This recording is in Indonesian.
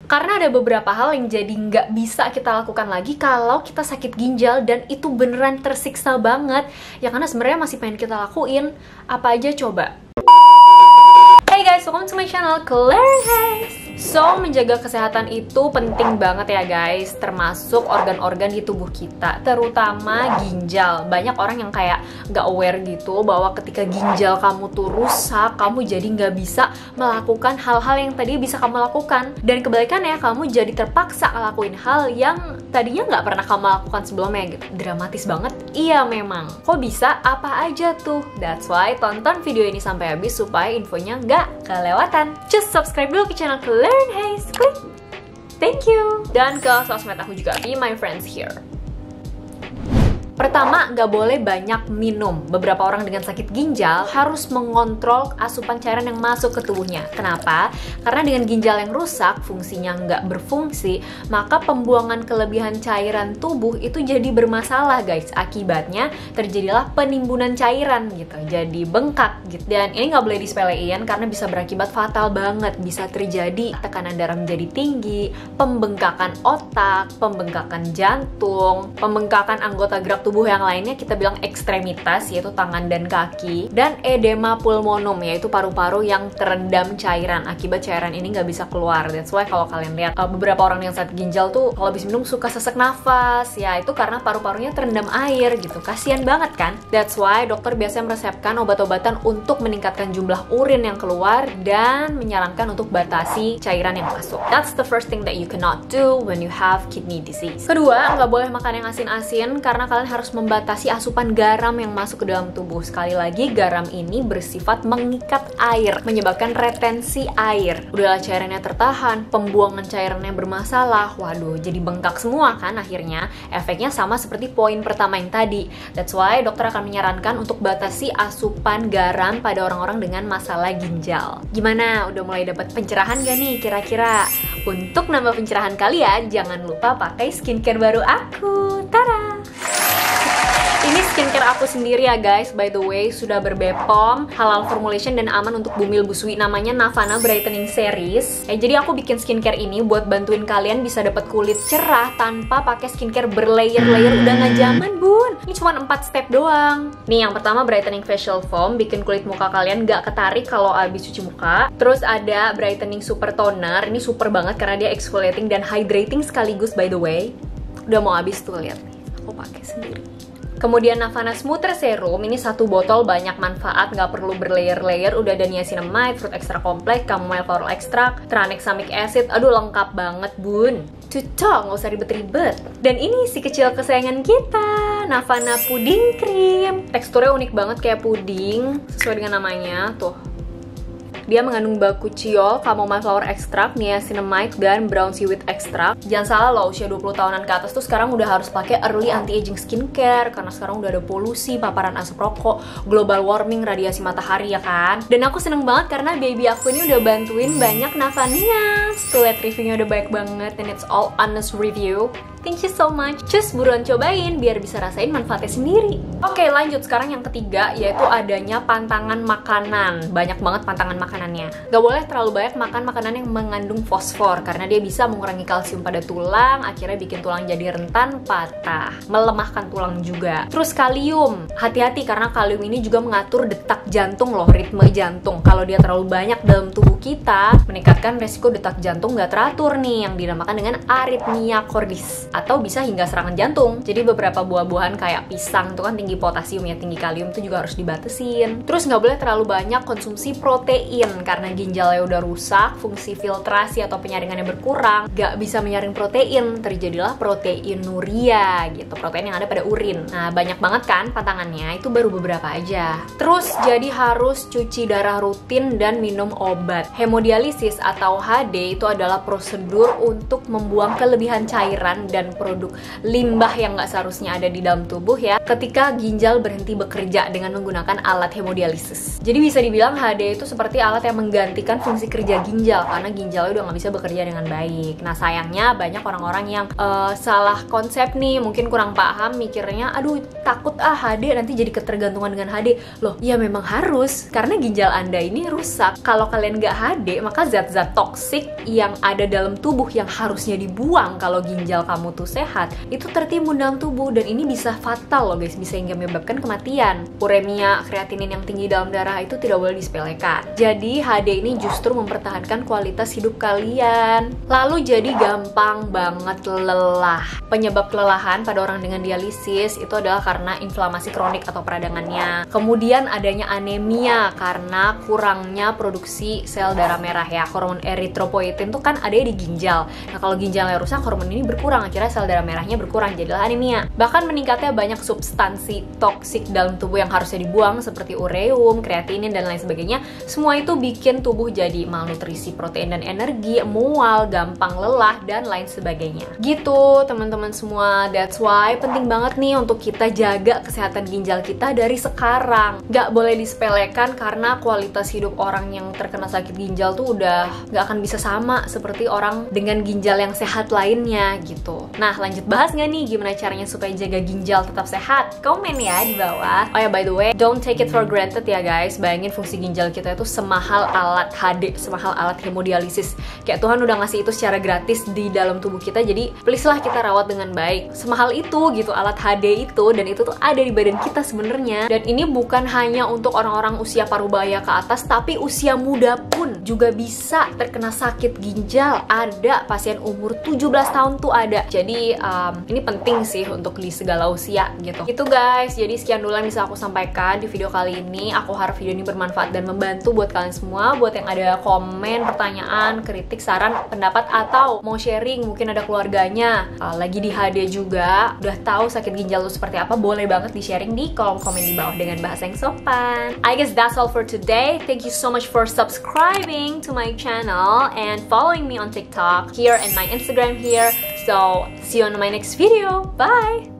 Karena ada beberapa hal yang jadi nggak bisa kita lakukan lagi kalau kita sakit ginjal, dan itu beneran tersiksa banget. Ya karena sebenarnya masih pengen kita lakuin. Apa aja coba? Hey guys, welcome to my channel Claire Hayes. So, menjaga kesehatan itu penting banget ya guys, termasuk organ-organ di tubuh kita, terutama ginjal. Banyak orang yang kayak nggak aware gitu bahwa ketika ginjal kamu tuh rusak, kamu jadi nggak bisa melakukan hal-hal yang tadi bisa kamu lakukan. Dan kebalikannya, kamu jadi terpaksa ngelakuin hal yang tadinya nggak pernah kamu lakukan sebelumnya gitu. Dramatis banget? Iya memang. Kok bisa? Apa aja tuh? That's why tonton video ini sampai habis supaya infonya nggak kelewatan. Just subscribe dulu ke channel Claire Hayes, klik. Thank you. Dan ke sosmed aku juga, be my friends here. Pertama, nggak boleh banyak minum. Beberapa orang dengan sakit ginjal harus mengontrol asupan cairan yang masuk ke tubuhnya. Kenapa? Karena dengan ginjal yang rusak, fungsinya nggak berfungsi, maka pembuangan kelebihan cairan tubuh itu jadi bermasalah guys. Akibatnya terjadilah penimbunan cairan gitu, jadi bengkak gitu. Dan ini nggak boleh disepelein karena bisa berakibat fatal banget. Bisa terjadi tekanan darah menjadi tinggi, pembengkakan otak, pembengkakan jantung, pembengkakan anggota gerak tubuh yang lainnya, kita bilang ekstremitas, yaitu tangan dan kaki, dan edema pulmonum, yaitu paru-paru yang terendam cairan. Akibat cairan ini nggak bisa keluar. That's why kalau kalian lihat beberapa orang yang sakit ginjal tuh kalau habis minum suka sesak nafas, ya itu karena paru-parunya terendam air gitu. Kasian banget kan? That's why dokter biasanya meresepkan obat-obatan untuk meningkatkan jumlah urin yang keluar dan menyarankan untuk batasi cairan yang masuk. That's the first thing that you cannot do when you have kidney disease. Kedua, nggak boleh makan yang asin-asin karena kalian harus membatasi asupan garam yang masuk ke dalam tubuh. Sekali lagi, garam ini bersifat mengikat air, menyebabkan retensi air. Udahlah cairannya tertahan, pembuangan cairannya bermasalah, waduh jadi bengkak semua kan akhirnya. Efeknya sama seperti poin pertama yang tadi. That's why dokter akan menyarankan untuk batasi asupan garam pada orang-orang dengan masalah ginjal. Gimana? Udah mulai dapat pencerahan gak nih kira-kira? Untuk nambah pencerahan kalian, jangan lupa pakai skincare baru aku. Tada! Ini skincare aku sendiri ya guys, by the way, sudah berbepom, halal formulation dan aman untuk bumil busui. Namanya Navana Brightening Series. Jadi aku bikin skincare ini buat bantuin kalian bisa dapat kulit cerah tanpa pakai skincare berlayer-layer. Udah nggak zaman bun. Ini cuma 4 step doang. Nih yang pertama, brightening facial foam, bikin kulit muka kalian nggak ketarik kalau habis cuci muka. Terus ada brightening super toner, ini super banget karena dia exfoliating dan hydrating sekaligus by the way. Udah mau habis tuh, lihat nih, aku pakai sendiri. Kemudian Navana Smoother Serum, ini satu botol banyak manfaat, nggak perlu berlayer-layer. Udah ada niacinamide, fruit extra complex, chamomile floral extract, tranexamic acid. Aduh lengkap banget bun. Cocok, nggak usah ribet-ribet. Dan ini si kecil kesayangan kita, Navana Pudding Cream. Teksturnya unik banget kayak puding, sesuai dengan namanya tuh. Dia mengandung baku ciol, chamomile flower extract, niacinamide, dan brown seaweed extract. Jangan salah loh, usia 20 tahunan ke atas tuh sekarang udah harus pakai early anti-aging skincare karena sekarang udah ada polusi, paparan asap rokok, global warming, radiasi matahari ya kan. Dan aku seneng banget karena baby aku ini udah bantuin banyak Navanias. Tuh lihat reviewnya udah baik banget, and it's all honest review. Thank you so much. Just buruan cobain biar bisa rasain manfaatnya sendiri. Oke, lanjut sekarang yang ketiga, yaitu adanya pantangan makanan. Banyak banget pantangan makanannya. Gak boleh terlalu banyak makan makanan yang mengandung fosfor karena dia bisa mengurangi kalsium pada tulang, akhirnya bikin tulang jadi rentan, patah, melemahkan tulang juga. Terus kalium, hati-hati karena kalium ini juga mengatur detak jantung loh, ritme jantung. Kalau dia terlalu banyak dalam tubuh kita, meningkatkan resiko detak jantung gak teratur nih, yang dinamakan dengan aritmia cordis, atau bisa hingga serangan jantung. Jadi beberapa buah-buahan kayak pisang itu kan tinggi potasium ya, tinggi kalium, itu juga harus dibatesin. Terus nggak boleh terlalu banyak konsumsi protein karena ginjalnya udah rusak, fungsi filtrasi atau penyaringannya berkurang, nggak bisa menyaring protein, terjadilah proteinuria gitu, protein yang ada pada urin. Nah banyak banget kan pantangannya, itu baru beberapa aja. Terus jadi harus cuci darah rutin dan minum obat. Hemodialisis atau HD itu adalah prosedur untuk membuang kelebihan cairan dan produk limbah yang nggak seharusnya ada di dalam tubuh ya, ketika ginjal berhenti bekerja dengan menggunakan alat hemodialisis. Jadi bisa dibilang HD itu seperti alat yang menggantikan fungsi kerja ginjal, karena ginjalnya udah nggak bisa bekerja dengan baik. Nah sayangnya banyak orang-orang yang salah konsep nih, mungkin kurang paham, mikirnya aduh takut HD nanti jadi ketergantungan dengan HD. Loh ya memang harus, karena ginjal Anda ini rusak. Kalau kalian nggak HD, maka zat-zat toksik yang ada dalam tubuh yang harusnya dibuang kalau ginjal kamu tuh sehat, itu tertimbun dalam tubuh, dan ini bisa fatal loh guys, bisa hingga menyebabkan kematian. Uremia, kreatinin yang tinggi dalam darah itu tidak boleh disepelekan. Jadi HD ini justru mempertahankan kualitas hidup kalian. Lalu jadi gampang banget lelah. Penyebab kelelahan pada orang dengan dialisis itu adalah karena inflamasi kronik atau peradangannya. Kemudian adanya anemia karena kurangnya produksi sel darah merah ya. Hormon eritropoietin tuh kan ada di ginjal. Nah kalau ginjalnya rusak, hormon ini berkurang, akhirnya sel darah merahnya berkurang, jadilah anemia. Bahkan meningkatnya banyak substansi toksik dalam tubuh yang harusnya dibuang seperti ureum, kreatinin dan lain sebagainya. Semua itu bikin tubuh jadi malnutrisi protein dan energi, mual, gampang lelah dan lain sebagainya. Gitu teman-teman semua. That's why penting banget nih untuk kita jaga kesehatan ginjal kita dari sekarang. Gak boleh disepelekan, karena kualitas hidup orang yang terkena sakit ginjal tuh udah gak akan bisa sama seperti orang dengan ginjal yang sehat lainnya gitu. Nah lanjut bahas gak nih gimana caranya supaya jaga ginjal tetap sehat? Komen ya di bawah. Oh ya by the way, don't take it for granted ya guys. Bayangin fungsi ginjal kita itu semahal alat HD, semahal alat hemodialisis. Kayak Tuhan udah ngasih itu secara gratis di dalam tubuh kita, jadi please lah kita rawat dengan baik. Semahal itu gitu alat HD itu, dan itu tuh ada di badan kita sebenarnya. Dan ini bukan hanya untuk orang-orang usia parubaya ke atas, tapi usia muda pun juga bisa terkena sakit ginjal. Ada pasien umur 17 tahun tuh ada. Jadi ini penting sih untuk di segala usia gitu. Itu guys, jadi sekian dulu yang bisa aku sampaikan di video kali ini. Aku harap video ini bermanfaat dan membantu buat kalian semua. Buat yang ada komen, pertanyaan, kritik, saran, pendapat, atau mau sharing, mungkin ada keluarganya lagi di HD juga, udah tahu sakit ginjal itu seperti apa, boleh banget di sharing di kolom komen di bawah dengan bahasa yang sopan. I guess that's all for today. Thank you so much for subscribing to my channel and following me on TikTok here and my Instagram here. So see you on my next video. Bye!